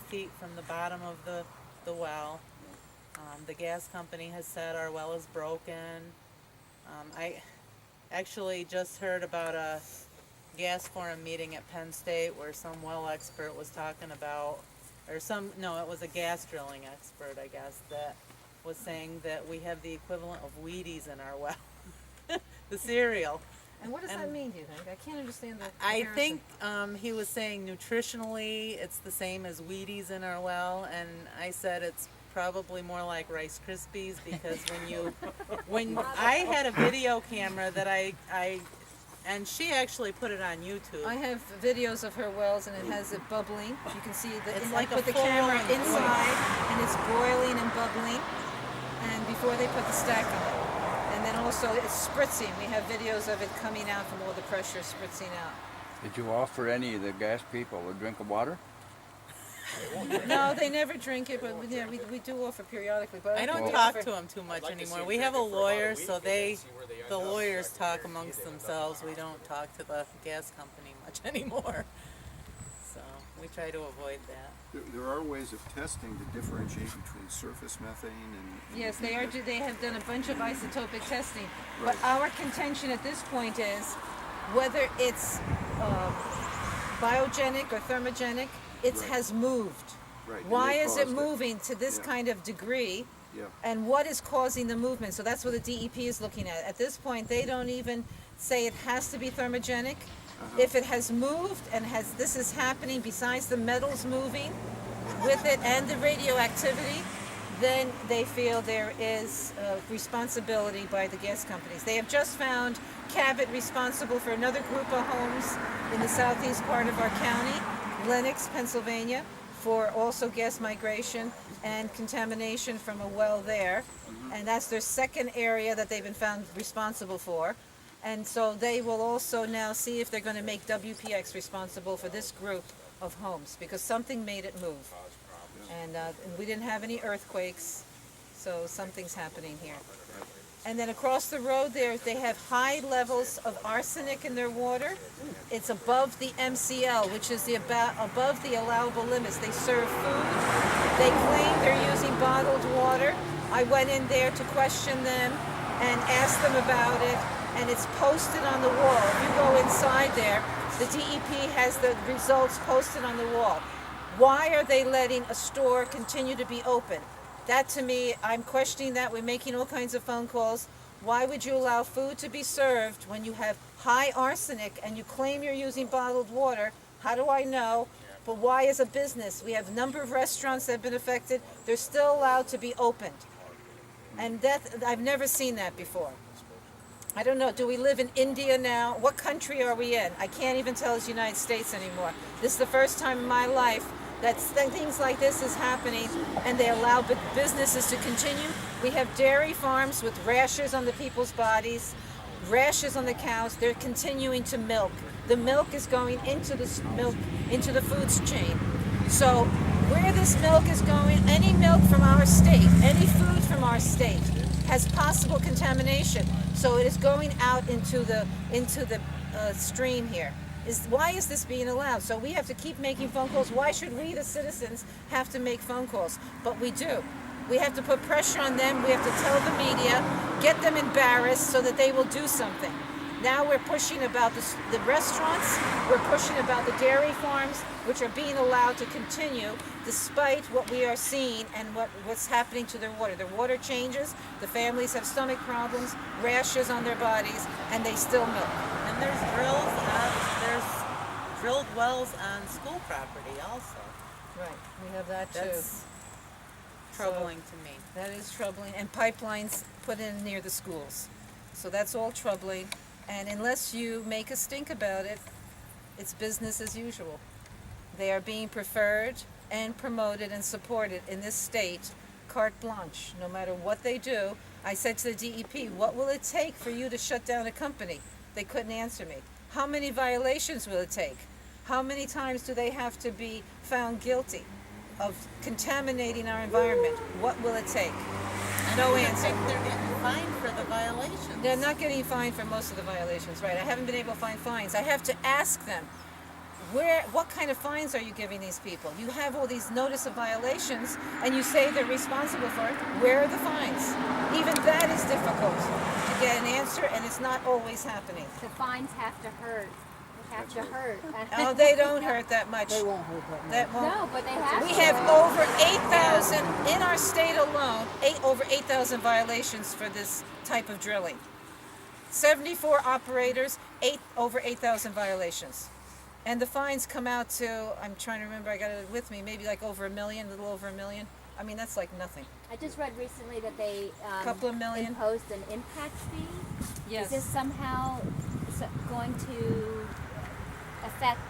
feet from the bottom of the well. The gas company has said our well is broken. I actually just heard about a gas forum meeting at Penn State where some well expert was talking about, no, it was a gas drilling expert, I guess, that was saying that we have the equivalent of Wheaties in our well, the cereal. And what does that mean, do you think? I can't understand the I comparison. think he was saying nutritionally it's the same as Wheaties in our well, and I said it's probably more like Rice Krispies because when I had a video camera that and she actually put it on YouTube. I have videos of her wells, and it has it bubbling. You can see that It's I like a put the full camera on inside, and it's boiling and bubbling. And before they put the stack on it, and then also it's spritzing. We have videos of it coming out from all the pressure spritzing out. Did you offer any of the gas people a drink of water? No, they never drink it, but yeah, we do offer periodically. But I don't think we talk offer- to them too much anymore. We have a lawyer, so the lawyers talk amongst themselves. We don't talk to the gas company much anymore. So we try to avoid that. There are ways of testing to differentiate between surface methane and Yes, they are. They have done a bunch of isotopic testing, but Right. our contention at this point is whether it's biogenic or thermogenic. It Right. has moved. Right, and Why they is it caused it. moving to this Yeah. kind of degree? Yeah. And what is causing the movement? So that's what the DEP is looking at. At this point, they don't even say it has to be thermogenic. If it has moved and this is happening besides the metals moving with it and the radioactivity, then they feel there is responsibility by the gas companies. They have just found Cabot responsible for another group of homes in the southeast part of our county, Lenox, Pennsylvania, for also gas migration and contamination from a well there. And that's their second area that they've been found responsible for. And so they will also now see if they're going to make WPX responsible for this group of homes because something made it move. And we didn't have any earthquakes, so something's happening here. And then across the road there, they have high levels of arsenic in their water. It's above the MCL, which is above the allowable limits. They serve food. They claim they're using bottled water. I went in there to question them and ask them about it, and it's posted on the wall. If you go inside there, the DEP has the results posted on the wall. Why are they letting a store continue to be open? That to me, I'm questioning that. We're making all kinds of phone calls. Why would you allow food to be served when you have high arsenic and you claim you're using bottled water? How do I know? But why as a business? We have a number of restaurants that have been affected. They're still allowed to be opened. And I've never seen that before. I don't know, do we live in India now? What country are we in? I can't even tell it's United States anymore. This is the first time in my life that things like this is happening and they allow businesses to continue. We have dairy farms with rashes on the people's bodies, rashes on the cows. They're continuing to milk. The milk is going into the foods chain. So where this milk is going, any milk from our state, any food from our state has possible contamination. So it is going out into the stream here. Why is this being allowed? So we have to keep making phone calls. Why should we, the citizens, have to make phone calls? But we do. We have to put pressure on them. We have to tell the media, get them embarrassed so that they will do something. Now we're pushing about the restaurants. We're pushing about the dairy farms, which are being allowed to continue despite what we are seeing and what's happening to their water. Their water changes. The families have stomach problems, rashes on their bodies, and they still milk. And there's drilled wells on school property also. Right, we have that too. That's troubling to me. That is troubling, and pipelines put in near the schools. So that's all troubling, and unless you make a stink about it, it's business as usual. They are being preferred and promoted and supported in this state, carte blanche, no matter what they do. I said to the DEP, what will it take for you to shut down a company? They couldn't answer me. How many violations will it take? How many times do they have to be found guilty of contaminating our environment? What will it take? No answer. They're getting fined for the violations. They're not getting fined for most of the violations, right? I haven't been able to find fines. I have to ask them, what kind of fines are you giving these people? You have all these notice of violations and you say they're responsible for it. Where are the fines? Even that is difficult to get an answer, and it's not always happening. The fines have to hurt. They have to hurt. Oh, they don't hurt that much. They won't hurt that much. That won't. No, but they have We to. have over 8,000 in our state alone. Over 8,000 violations for this type of drilling. 74 operators, over 8,000 violations. And the fines come out to, I'm trying to remember, I got it with me, maybe like over $1 million, a little over $1 million. I mean, that's like nothing. I just read recently that they Couple of million. imposed an impact fee. Yes. Is this somehow going to affect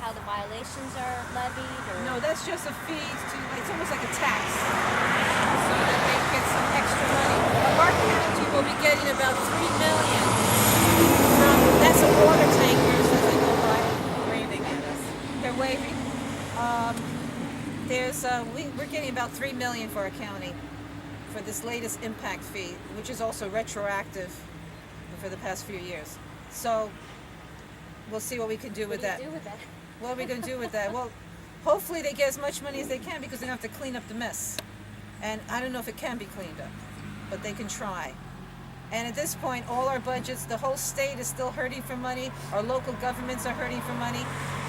how the violations are levied? Or? No, that's just a fee to, it's almost like a tax. So that they get some extra money. Our county will be getting about $3 million from, that's a water tankers as they go by. Waving at us. They're waving. We're getting about $3 million for our county for this latest impact fee, which is also retroactive for the past few years. So we'll see what we can do with that. What do you do with that? What are we going to do with that? Well, hopefully they get as much money as they can because they don't have to clean up the mess. And I don't know if it can be cleaned up, but they can try. And at this point, all our budgets, the whole state is still hurting for money. Our local governments are hurting for money.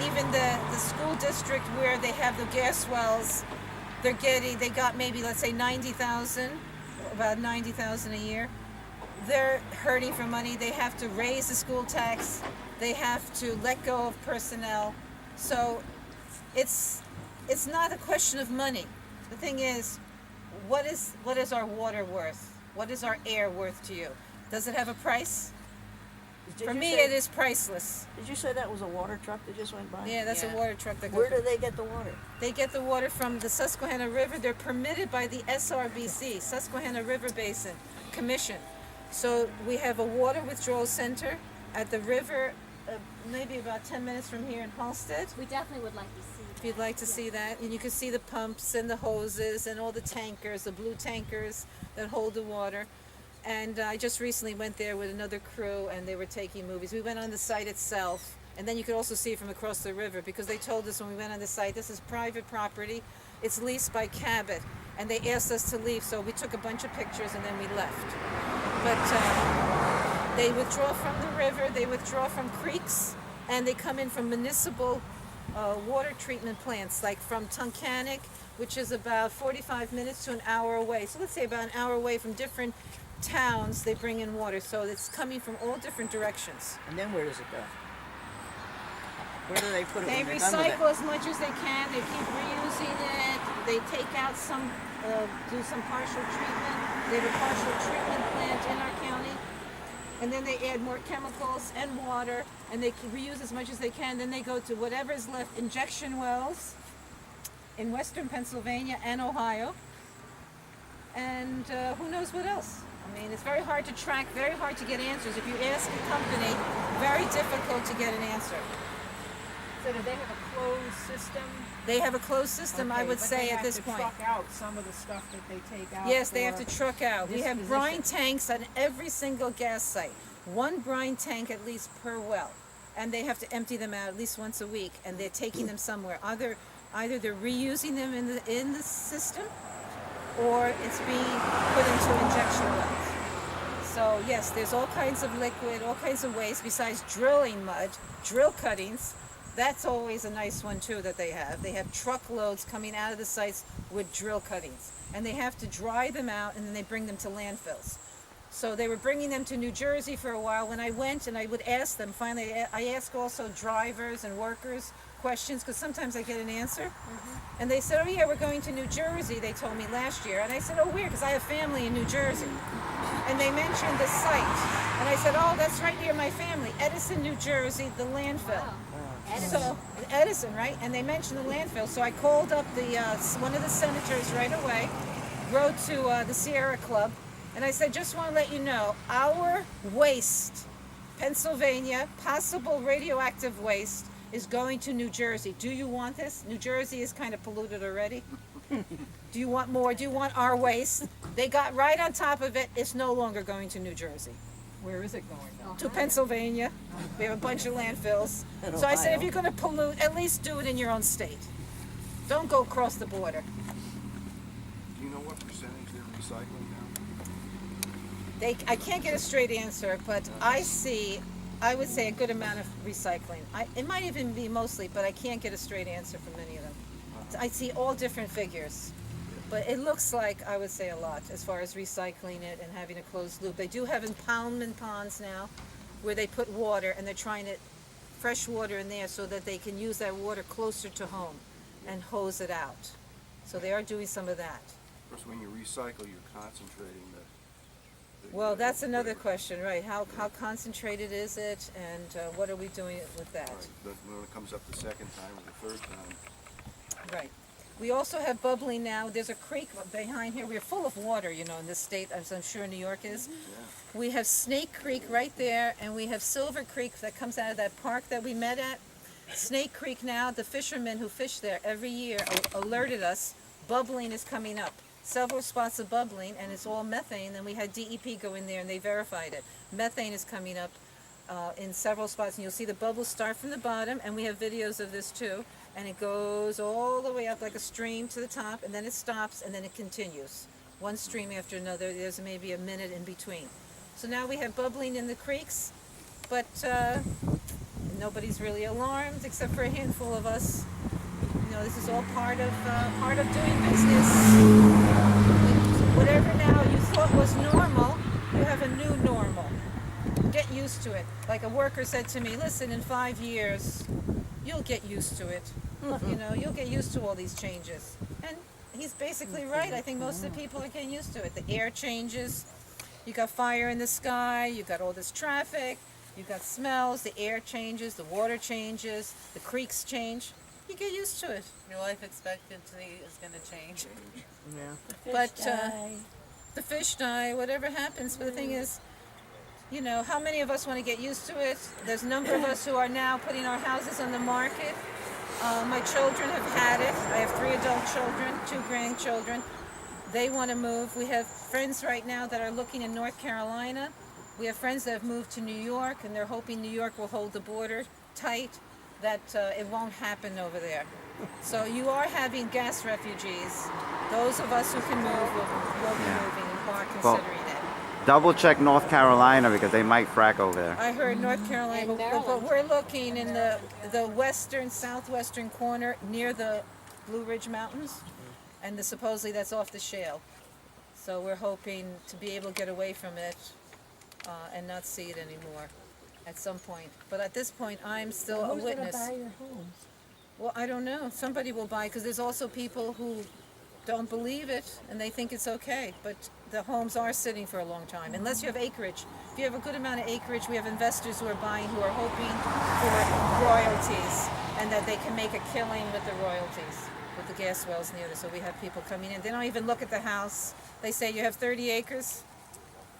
Even the school district where they have the gas wells, they got maybe, let's say 90,000, about 90,000 a year. They're hurting for money. They have to raise the school tax. They have to let go of personnel. So it's not a question of money. The thing is, what is our water worth? What is our air worth to you? Does it have a price? For me, it is priceless. Did you say that was a water truck that just went by? Yeah, that's Yeah. a water truck that goes. Where do they get the water? They get the water from the Susquehanna River. They're permitted by the SRBC, Susquehanna River Basin Commission. So we have a water withdrawal center at the river, maybe about 10 minutes from here in Halstead. We definitely would like to see that. If you'd like to see that, and you can see the pumps and the hoses and all the tankers, the blue tankers that hold the water. And I just recently went there with another crew, and they were taking movies. We went on the site itself, and then you could also see it from across the river, because they told us when we went on the site, this is private property. It's leased by Cabot, and they asked us to leave, so we took a bunch of pictures and then we left. But they withdraw from the river, they withdraw from creeks, and they come in from municipal water treatment plants, like from Tunkhannock, which is about 45 minutes to an hour away. So let's say about an hour away from different towns, they bring in water. So it's coming from all different directions. And then where does it go? Where do they put it They when they're done with it? recycle as much as they can. They keep reusing it. They take out some, do some partial treatment. They have a partial treatment plant in our county. And then they add more chemicals and water, and they can reuse as much as they can. Then they go to whatever is left, injection wells in western Pennsylvania and Ohio. And who knows what else? I mean, it's very hard to track, very hard to get answers. If you ask a company, very difficult to get an answer. So do they have a closed system? They have a closed system, I Okay, would but say, they at this have point. to truck out some of the stuff that they take out. Yes, they have for to truck out. We have disposition. brine tanks on every single gas site. One brine tank at least per well. And they have to empty them out at least once a week, and they're taking them somewhere. Either they're reusing them in the system, or it's being put into injection wells. So yes, there's all kinds of liquid, all kinds of waste besides drilling mud, drill cuttings. That's always a nice one too that they have. They have truckloads coming out of the sites with drill cuttings, and they have to dry them out, and then they bring them to landfills. So they were bringing them to New Jersey for a while. When I went and I would ask them, finally I asked also drivers and workers questions, because sometimes I get an answer. And they said, oh yeah, we're going to New Jersey, they told me last year. And I said, oh weird, because I have family in New Jersey. And they mentioned the site. And I said, oh, that's right near my family, Edison, New Jersey, the landfill. Wow. Edison. So Edison, right? And they mentioned the landfill. So I called up the one of the senators right away, wrote to the Sierra Club, and I said, just want to let you know, our waste, Pennsylvania, possible radioactive waste, is going to New Jersey. Do you want this? New Jersey is kind of polluted already. Do you want more? Do you want our waste? They got right on top of it. It's no longer going to New Jersey. Where is it going though? To Pennsylvania. We have a bunch of landfills. So I said, if you're gonna pollute, at least do it in your own state. Don't go across the border. Do you know what percentage they're recycling now? I can't get a straight answer, but I would say a good amount of recycling. It might even be mostly, but I can't get a straight answer from many of them. I see all different figures, but it looks like I would say a lot as far as recycling it and having a closed loop. They do have impoundment ponds now where they put water and they're trying to fresh water in there so that they can use that water closer to home and hose it out. So they are doing some of that. Of course, when you recycle, you're concentrating the Well, that's another question, right? How concentrated is it, and what are we doing with that? Right, but when it comes up the second time or the third time, Right. We also have bubbling now. There's a creek behind here. We're full of water, you know, in this state, as I'm sure New York is. yeah. We have Snake Creek right there, and we have Silver Creek that comes out of that park that we met at. Snake Creek now, the fishermen who fish there every year alerted us, bubbling is coming up. Several spots of bubbling, and it's all methane, and we had DEP go in there and they verified it. Methane is coming up in several spots, and you'll see the bubbles start from the bottom, and we have videos of this too, and it goes all the way up like a stream to the top, and then it stops, and then it continues. One stream after another, there's maybe a minute in between. So now we have bubbling in the creeks, but nobody's really alarmed except for a handful of us. You know, this is all part of doing business. Whatever now you thought was normal, you have a new normal. Get used to it. Like a worker said to me, listen, in 5 years, you'll get used to it. You know, you'll get used to all these changes. And he's basically right. I think most of the people are getting used to it. The air changes. You got fire in the sky. You got all this traffic. You got smells. The air changes. The water changes. The creeks change. You get used to it. Your life expectancy is going to change. But the fish die, whatever happens. But the thing is, you know, how many of us want to get used to it? There's a number of us who are now putting our houses on the market. My children have had it. I have 3 adult children, 2 grandchildren. They want to move. We have friends right now that are looking in North Carolina. We have friends that have moved to New York, and they're hoping New York will hold the border tight, that it won't happen over there. So you are having gas refugees. Those of us who can move will be moving and are considering it. Double check North Carolina because they might frack over there. I heard North Carolina, And but we're looking in the western, southwestern corner near the Blue Ridge Mountains, and supposedly that's off the shale. So we're hoping to be able to get away from it and not see it anymore at some point. But at this point, I'm still a witness. Who's gonna buy your homes? Well, I don't know. Somebody will buy, because there's also people who don't believe it and they think it's okay. But the homes are sitting for a long time, unless you have acreage. If you have a good amount of acreage, we have investors who are buying, who are hoping for royalties and that they can make a killing with the royalties, with the gas wells near there. So we have people coming in. They don't even look at the house. They say, you have 30 acres.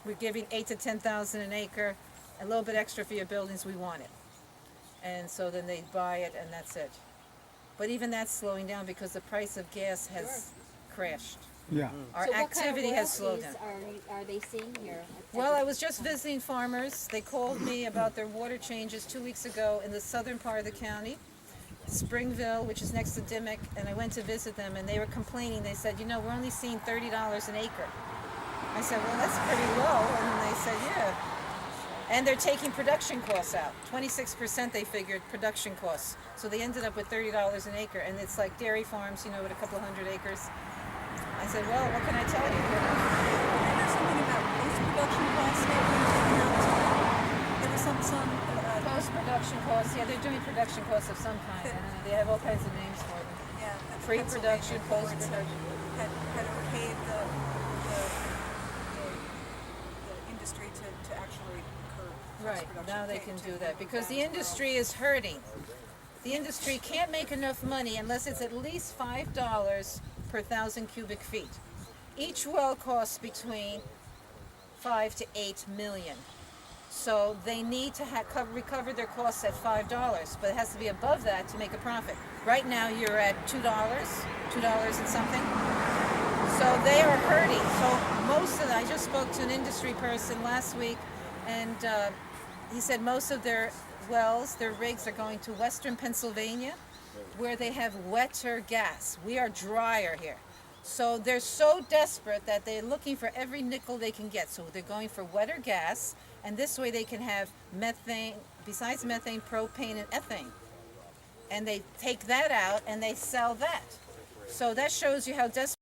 We're giving 8,000 to 10,000 an acre. A little bit extra for your buildings, we want it. And so then they buy it and that's it. But even that's slowing down because the price of gas has crashed. Yeah. Our So what activity kind of has slowed down. royalties are they seeing here? Well, I was just visiting farmers. They called me about their water changes 2 weeks ago in the southern part of the county, Springville, which is next to Dimmock, and I went to visit them, and they were complaining. They said, you know, we're only seeing $30 an acre. I said, well, that's pretty low, and they said, yeah. And they're taking production costs out. 26% they figured production costs. So they ended up with $30 an acre, and it's like dairy farms, you know, with a couple of hundred acres. I said, well, what can I tell you? There's something about post-production costs that we taken out too. There was some Post-production costs, yeah, they're doing production costs of some kind. I don't know, they have all kinds of names for them. yeah, that Pre-production, Pennsylvania boards post-production. had okayed the industry to actually curb Right, post-production. now they Take can to do that, because the $100,000 industry is hurting. The industry can't make enough money unless it's at least $5 per 1,000 cubic feet. Each well costs between 5 to 8 million. So they need to recover their costs at $5, but it has to be above that to make a profit. Right now you're at $2 and something. So they are hurting. So most of them, I just spoke to an industry person last week, And he said most of their wells, their rigs are going to western Pennsylvania, where they have wetter gas. We are drier here. So they're so desperate that they're looking for every nickel they can get. So they're going for wetter gas, and this way they can have methane, besides methane, propane, and ethane. And they take that out and they sell that. So that shows you how desperate